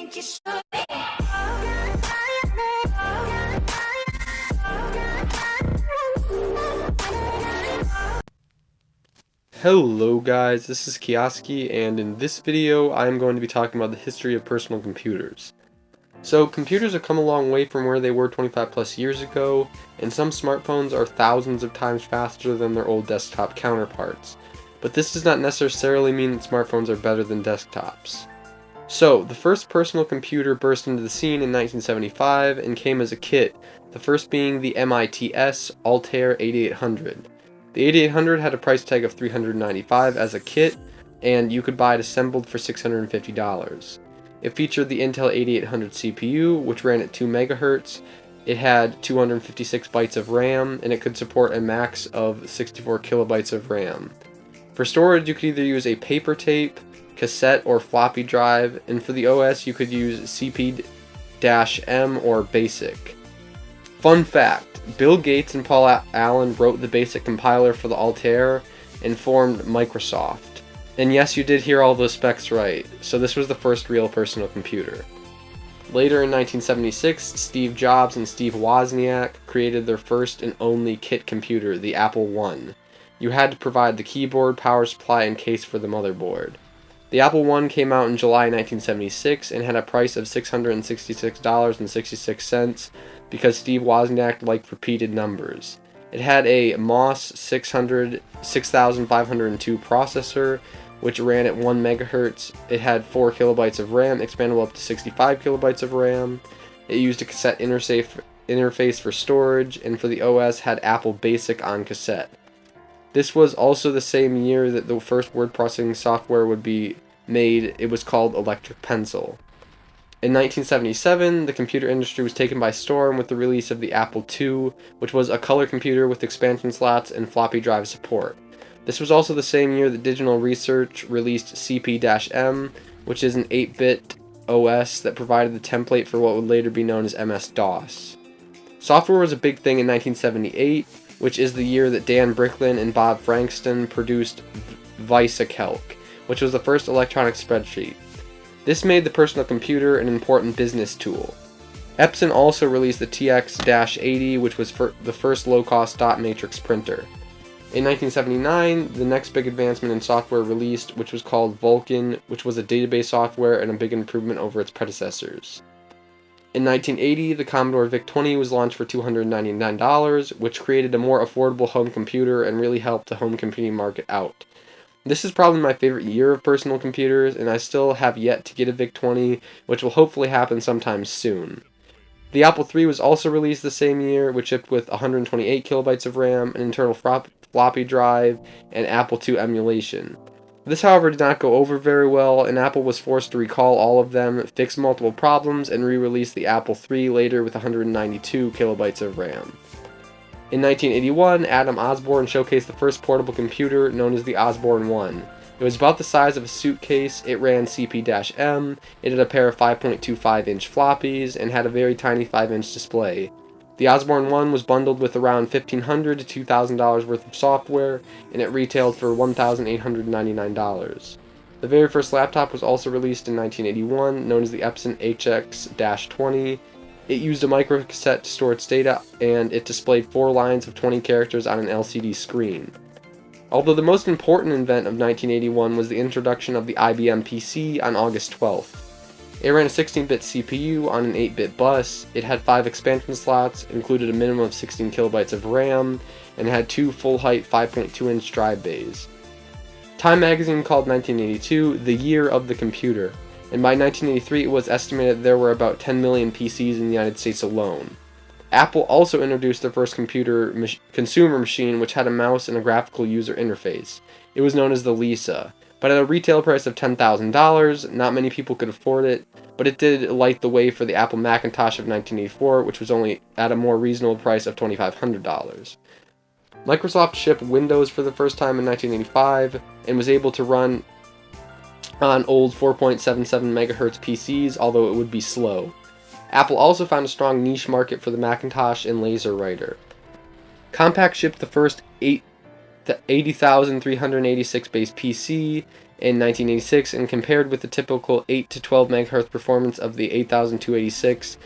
think you should be. Hello guys, this is Kioski, and in this video I'm going to be talking about the history of personal computers. So computers have come a long way from where they were 25 plus years ago, and some smartphones are thousands of times faster than their old desktop counterparts. But this does not necessarily mean that smartphones are better than desktops. So, the first personal computer burst into the scene in 1975 and came as a kit, the first being the MITS Altair 8800. The 8800 had a price tag of $395 as a kit, and you could buy it assembled for $650. It featured the Intel 8800 CPU, which ran at 2 MHz. It had 256 bytes of RAM, and it could support a max of 64 kilobytes of RAM. For storage, you could either use a paper tape, cassette, or floppy drive, and for the OS, you could use CP-M or BASIC. Fun fact, Bill Gates and Paul Allen wrote the BASIC compiler for the Altair and formed Microsoft. And yes, you did hear all those specs right, so this was the first real personal computer. Later in 1976, Steve Jobs and Steve Wozniak created their first and only kit computer, the Apple I. You had to provide the keyboard, power supply, and case for the motherboard. The Apple I came out in July 1976 and had a price of $666.66 because Steve Wozniak liked repeated numbers. It had a MOS 6502 processor, which ran at 1 MHz. It had 4 kilobytes of RAM, expandable up to 65 kilobytes of RAM. It used a cassette interface for storage, and for the OS had Apple BASIC on cassette. This was also the same year that the first word processing software would be made. It was called Electric Pencil. In 1977, the computer industry was taken by storm with the release of the Apple II, which was a color computer with expansion slots and floppy drive support. This was also the same year that Digital Research released CP-M, which is an 8-bit OS that provided the template for what would later be known as MS-DOS. Software was a big thing in 1978, which is the year that Dan Bricklin and Bob Frankston produced VisiCalc, which was the first electronic spreadsheet. This made the personal computer an important business tool. Epson also released the TX-80, which was the first low-cost dot matrix printer. In 1979, the next big advancement in software released, which was called Vulkan, which was a database software and a big improvement over its predecessors. In 1980, the Commodore VIC-20 was launched for $299, which created a more affordable home computer and really helped the home computing market out. This is probably my favorite year of personal computers, and I still have yet to get a VIC-20, which will hopefully happen sometime soon. The Apple III was also released the same year, which shipped with 128 kilobytes of RAM, an internal floppy drive, and Apple II emulation. This, however, did not go over very well, and Apple was forced to recall all of them, fix multiple problems, and re-release the Apple III later with 192 kilobytes of RAM. In 1981, Adam Osborne showcased the first portable computer known as the Osborne I. It was about the size of a suitcase, it ran CP-M, it had a pair of 5.25-inch floppies, and had a very tiny 5-inch display. The Osborne I was bundled with around $1,500 to $2,000 worth of software, and it retailed for $1,899. The very first laptop was also released in 1981, known as the Epson HX-20. It used a microcassette to store its data, and it displayed 4 lines of 20 characters on an LCD screen. Although the most important event of 1981 was the introduction of the IBM PC on August 12th. It ran a 16-bit CPU on an 8-bit bus, it had 5 expansion slots, included a minimum of 16 kilobytes of RAM, and had 2 full-height 5.2-inch drive bays. Time magazine called 1982 the year of the computer, and by 1983 it was estimated there were about 10 million PCs in the United States alone. Apple also introduced their first consumer machine, which had a mouse and a graphical user interface. It was known as the Lisa. But at a retail price of $10,000, not many people could afford it, but it did light the way for the Apple Macintosh of 1984, which was only at a more reasonable price of $2,500. Microsoft shipped Windows for the first time in 1985, and was able to run on old 4.77 MHz PCs, although it would be slow. Apple also found a strong niche market for the Macintosh and Laser Writer. Compaq shipped the first 80,386 base PC, in 1986, and compared with the typical 8 to 12 MHz performance of the 8286,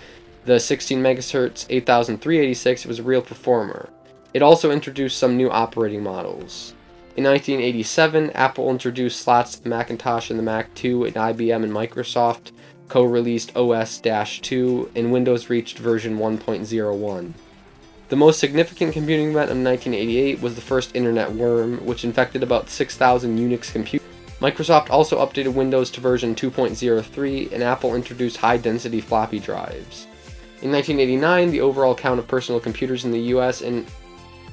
the 16 MHz 8386 was a real performer. It also introduced some new operating models. In 1987, Apple introduced slots to the Macintosh and the Mac II, and IBM and Microsoft co-released OS-2, and Windows reached version 1.01. The most significant computing event of 1988 was the first internet worm, which infected about 6,000 Unix computers. Microsoft also updated Windows to version 2.03, and Apple introduced high-density floppy drives. In 1989, the overall count of personal computers in the US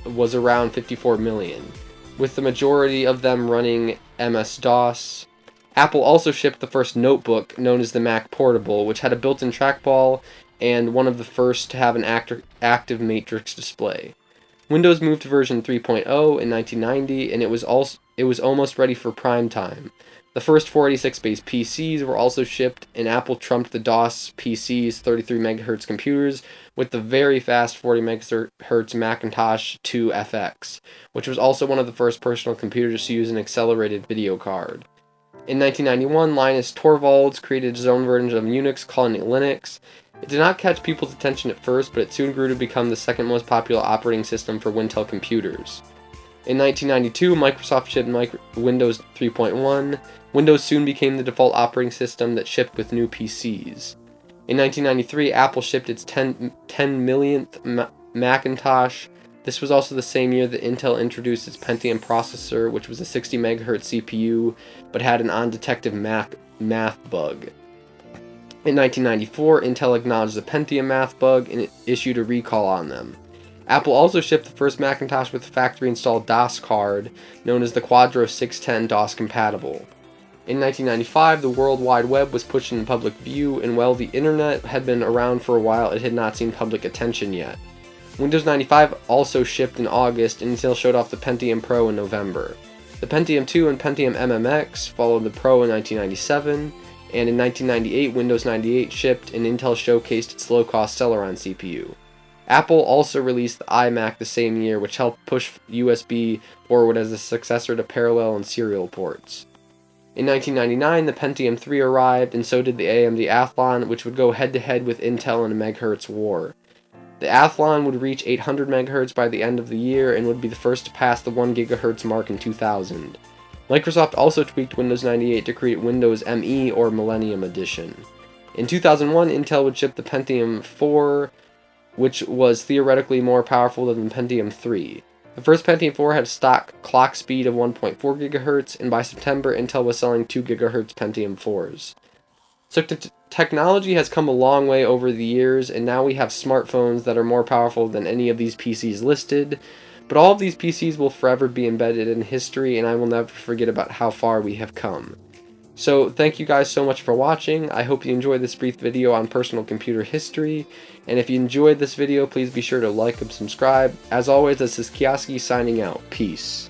was around 54 million, with the majority of them running MS-DOS. Apple also shipped the first notebook, known as the Mac Portable, which had a built-in trackball and one of the first to have an active matrix display. Windows moved to version 3.0 in 1990, and it was almost ready for prime time. The first 486-based PCs were also shipped, and Apple trumped the DOS PC's 33 MHz computers with the very fast 40 MHz Macintosh II FX, which was also one of the first personal computers to use an accelerated video card. In 1991, Linus Torvalds created his own version of Unix, calling it Linux. It did not catch people's attention at first, but it soon grew to become the second most popular operating system for Wintel computers. In 1992, Microsoft shipped Windows 3.1. Windows soon became the default operating system that shipped with new PCs. In 1993, Apple shipped its 10 millionth Macintosh. This was also the same year that Intel introduced its Pentium processor, which was a 60 MHz CPU, but had an undetected math bug. In 1994, Intel acknowledged the Pentium math bug and issued a recall on them. Apple also shipped the first Macintosh with a factory-installed DOS card, known as the Quadro 610 DOS compatible. In 1995, the World Wide Web was pushed into public view, and while the internet had been around for a while, it had not seen public attention yet. Windows 95 also shipped in August, and Intel showed off the Pentium Pro in November. The Pentium 2 and Pentium MMX followed the Pro in 1997, and in 1998, Windows 98 shipped, and Intel showcased its low-cost Celeron CPU. Apple also released the iMac the same year, which helped push USB forward as a successor to parallel and serial ports. In 1999, the Pentium 3 arrived, and so did the AMD Athlon, which would go head-to-head with Intel in a megahertz war. The Athlon would reach 800 MHz by the end of the year and would be the first to pass the 1 GHz mark in 2000. Microsoft also tweaked Windows 98 to create Windows ME or Millennium Edition. In 2001, Intel would ship the Pentium 4, which was theoretically more powerful than the Pentium 3. The first Pentium 4 had a stock clock speed of 1.4 GHz, and by September, Intel was selling 2 GHz Pentium 4s. So technology has come a long way over the years, and now we have smartphones that are more powerful than any of these PCs listed, but all of these PCs will forever be embedded in history, and I will never forget about how far we have come. So thank you guys so much for watching. I hope you enjoyed this brief video on personal computer history, and if you enjoyed this video, please be sure to like and subscribe. As always, this is Kioski signing out. Peace.